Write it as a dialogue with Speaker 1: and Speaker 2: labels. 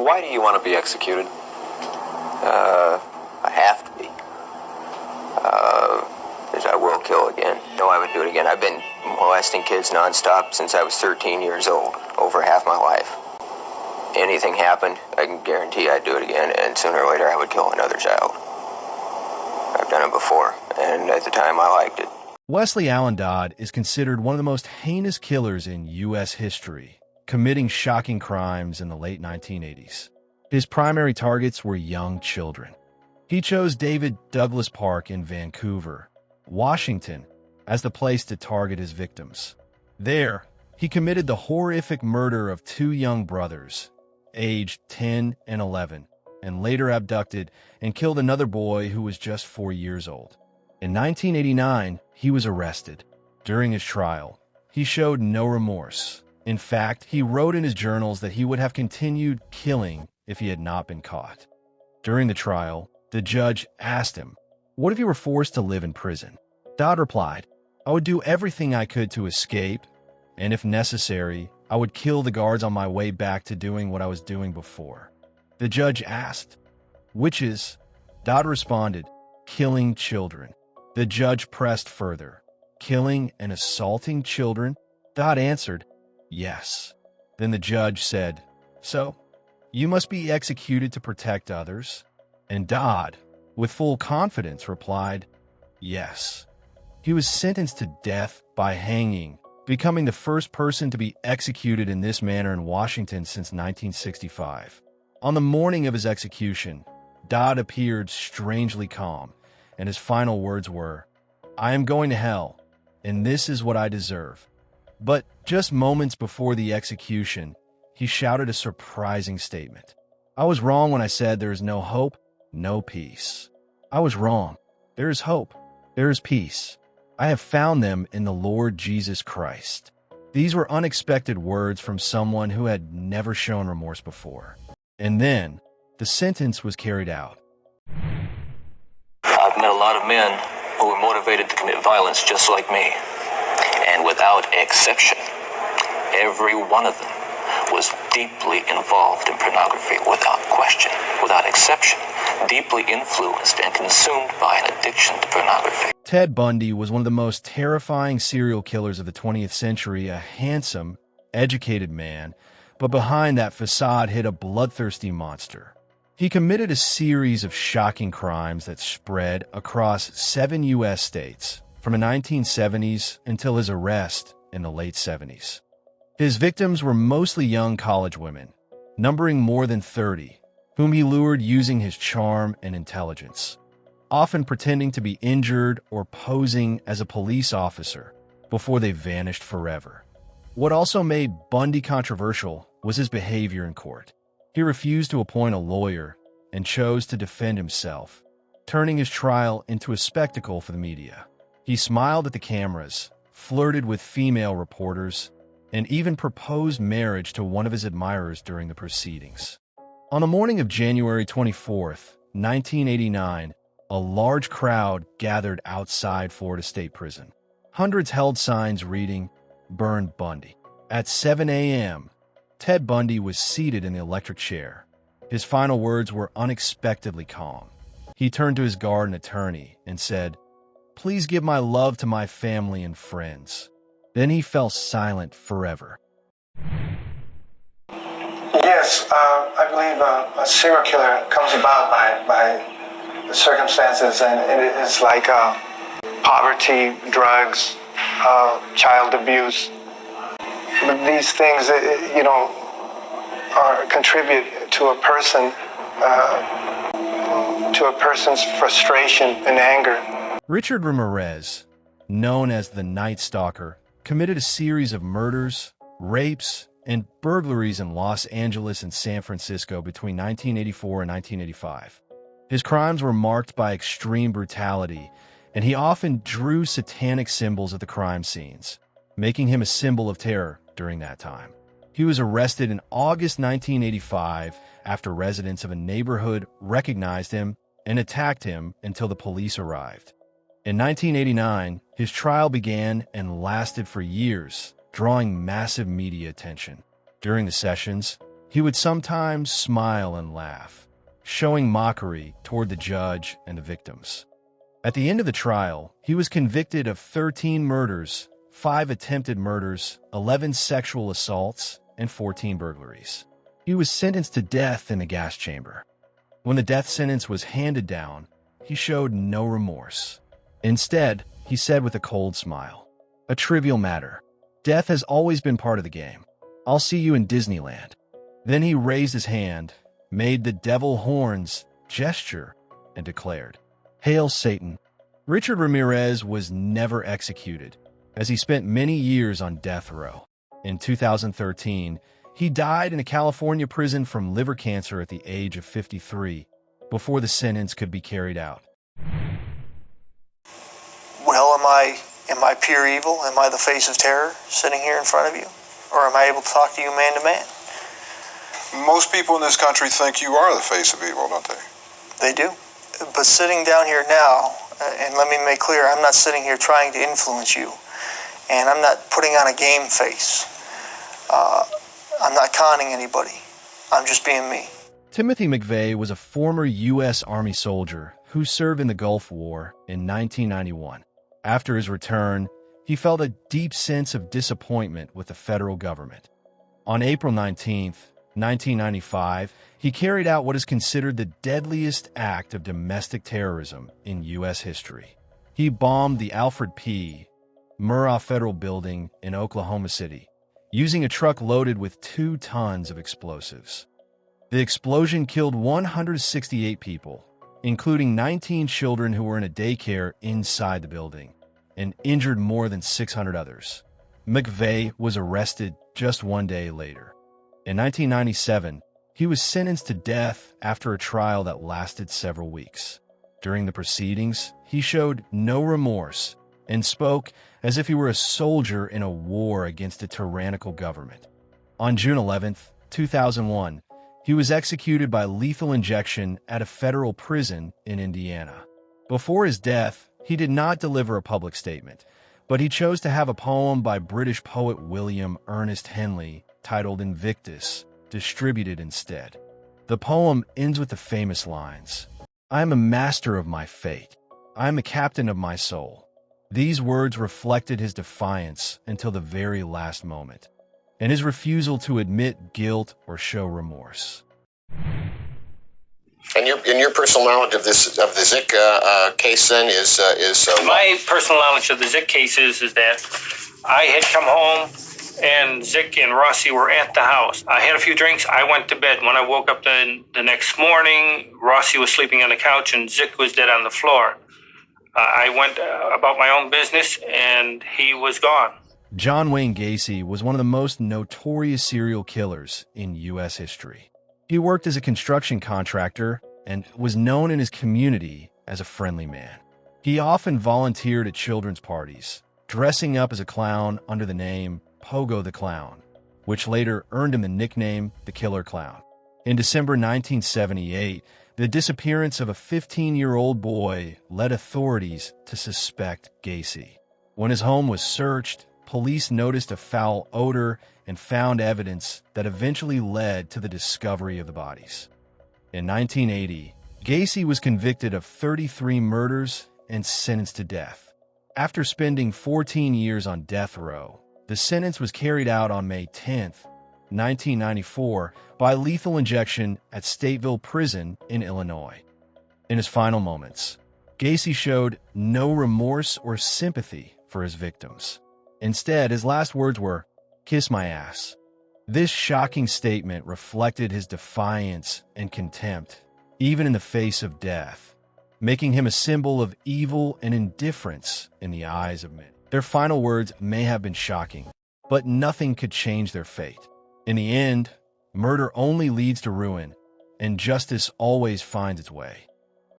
Speaker 1: Why do you want to be executed?
Speaker 2: I have to be. Because I will kill again. No, I would do it again. I've been molesting kids nonstop since I was 13 years old, over half my life. Anything happened, I can guarantee I'd do it again, and sooner or later I would kill another child. I've done it before, and at the time I liked it.
Speaker 3: Wesley Allen Dodd is considered one of the most heinous killers in U.S. history, committing shocking crimes in the late 1980s. His primary targets were young children. He chose David Douglas Park in Vancouver, Washington, as the place to target his victims. There, he committed the horrific murder of two young brothers, aged 10 and 11, and later abducted and killed another boy who was just 4 years old. In 1989, he was arrested. During his trial, he showed no remorse. In fact, he wrote in his journals that he would have continued killing if he had not been caught. During the trial, the judge asked him, "What if you were forced to live in prison?" Dodd replied, "I would do everything I could to escape, and if necessary, I would kill the guards on my way back to doing what I was doing before." The judge asked, "Which is?" Dodd responded, "Killing children." The judge pressed further, "Killing and assaulting children?" Dodd answered, "Yes." Then the judge said, "So, you must be executed to protect others?" And Dodd, with full confidence, replied, "Yes." He was sentenced to death by hanging, becoming the first person to be executed in this manner in Washington since 1965. On the morning of his execution, Dodd appeared strangely calm, and his final words were, "I am going to hell, and this is what I deserve." But just moments before the execution, he shouted a surprising statement. "I was wrong when I said there is no hope, no peace. I was wrong. There is hope. There is peace. I have found them in the Lord Jesus Christ." These were unexpected words from someone who had never shown remorse before. And then, the sentence was carried out.
Speaker 4: I've met a lot of men who were motivated to commit violence just like me. And without exception, every one of them was deeply involved in pornography, without question, without exception, deeply influenced and consumed by an addiction to pornography.
Speaker 3: Ted Bundy was one of the most terrifying serial killers of the 20th century, a handsome, educated man, but behind that facade hid a bloodthirsty monster. He committed a series of shocking crimes that spread across 7 U.S. states from the 1970s until his arrest in the late 70s. His victims were mostly young college women, numbering more than 30, whom he lured using his charm and intelligence, often pretending to be injured or posing as a police officer before they vanished forever. What also made Bundy controversial was his behavior in court. He refused to appoint a lawyer and chose to defend himself, turning his trial into a spectacle for the media. He smiled at the cameras, flirted with female reporters, and even proposed marriage to one of his admirers during the proceedings. On the morning of January 24th, 1989, a large crowd gathered outside Florida State Prison. Hundreds held signs reading, "Burn Bundy." At 7 a.m., Ted Bundy was seated in the electric chair. His final words were unexpectedly calm. He turned to his guard and attorney and said, "Please give my love to my family and friends." Then he fell silent forever.
Speaker 5: Yes, I believe a serial killer comes about by the circumstances, and it is like poverty, drugs, child abuse. But these things, contribute to a person's frustration and anger.
Speaker 3: Richard Ramirez, known as the Night Stalker, committed a series of murders, rapes, and burglaries in Los Angeles and San Francisco between 1984 and 1985. His crimes were marked by extreme brutality, and he often drew satanic symbols at the crime scenes, making him a symbol of terror during that time. He was arrested in August 1985 after residents of a neighborhood recognized him and attacked him until the police arrived. In 1989, his trial began and lasted for years, drawing massive media attention. During the sessions, He would sometimes smile and laugh, showing mockery toward the judge and the victims. At the end of the trial, he was convicted of 13 murders, 5 attempted murders, 11 sexual assaults, and 14 burglaries. He was sentenced to death in the gas chamber. When the death sentence was handed down, he showed no remorse. Instead, he said with a cold smile, "A trivial matter. Death has always been part of the game. I'll see you in Disneyland." Then he raised his hand, made the devil horns gesture, and declared, "Hail Satan." Richard Ramirez was never executed, as he spent many years on death row. In 2013, he died in a California prison from liver cancer at the age of 53, before the sentence could be carried out.
Speaker 1: Well, am I pure evil? Am I the face of terror sitting here in front of you? Or am I able to talk to you man to man?
Speaker 6: Most people in this country think you are the face of evil, don't they?
Speaker 1: They do. But sitting down here now, and let me make clear, I'm not sitting here trying to influence you. And I'm not putting on a game face. I'm not conning anybody. I'm just being me.
Speaker 3: Timothy McVeigh was a former U.S. Army soldier who served in the Gulf War in 1991. After his return, he felt a deep sense of disappointment with the federal government. On April 19, 1995, he carried out what is considered the deadliest act of domestic terrorism in U.S. history. He bombed the Alfred P. Murrah Federal Building in Oklahoma City, using a truck loaded with 2 tons of explosives. The explosion killed 168 people, including 19 children who were in a daycare inside the building, and injured more than 600 others. McVeigh was arrested just 1 day later. In 1997, he was sentenced to death after a trial that lasted several weeks. During the proceedings, he showed no remorse and spoke as if he were a soldier in a war against a tyrannical government. On June 11, 2001, he was executed by lethal injection at a federal prison in Indiana. Before his death, he did not deliver a public statement, but he chose to have a poem by British poet William Ernest Henley titled Invictus distributed instead. The poem ends with the famous lines, "I am a master of my fate. I am a captain of my soul." These words reflected his defiance until the very last moment, and his refusal to admit guilt or show remorse.
Speaker 7: And your personal knowledge of the Zick case then is
Speaker 8: my personal knowledge of the Zick case is that I had come home and Zick and Rossi were at the house. I had a few drinks. I went to bed. When I woke up the next morning, Rossi was sleeping on the couch and Zick was dead on the floor. I went about my own business and he was gone.
Speaker 3: John Wayne Gacy was one of the most notorious serial killers in U.S. history. He worked as a construction contractor and was known in his community as a friendly man. He often volunteered at children's parties, dressing up as a clown under the name Pogo the Clown, which later earned him the nickname the Killer Clown. In December 1978, the disappearance of a 15-year-old boy led authorities to suspect Gacy. When his home was searched, police noticed a foul odor and found evidence that eventually led to the discovery of the bodies. In 1980, Gacy was convicted of 33 murders and sentenced to death. After spending 14 years on death row, the sentence was carried out on May 10, 1994, by lethal injection at Stateville Prison in Illinois. In his final moments, Gacy showed no remorse or sympathy for his victims. Instead, his last words were, "Kiss my ass." This shocking statement reflected his defiance and contempt, even in the face of death, making him a symbol of evil and indifference in the eyes of men. Their final words may have been shocking, but nothing could change their fate. In the end, murder only leads to ruin, and justice always finds its way.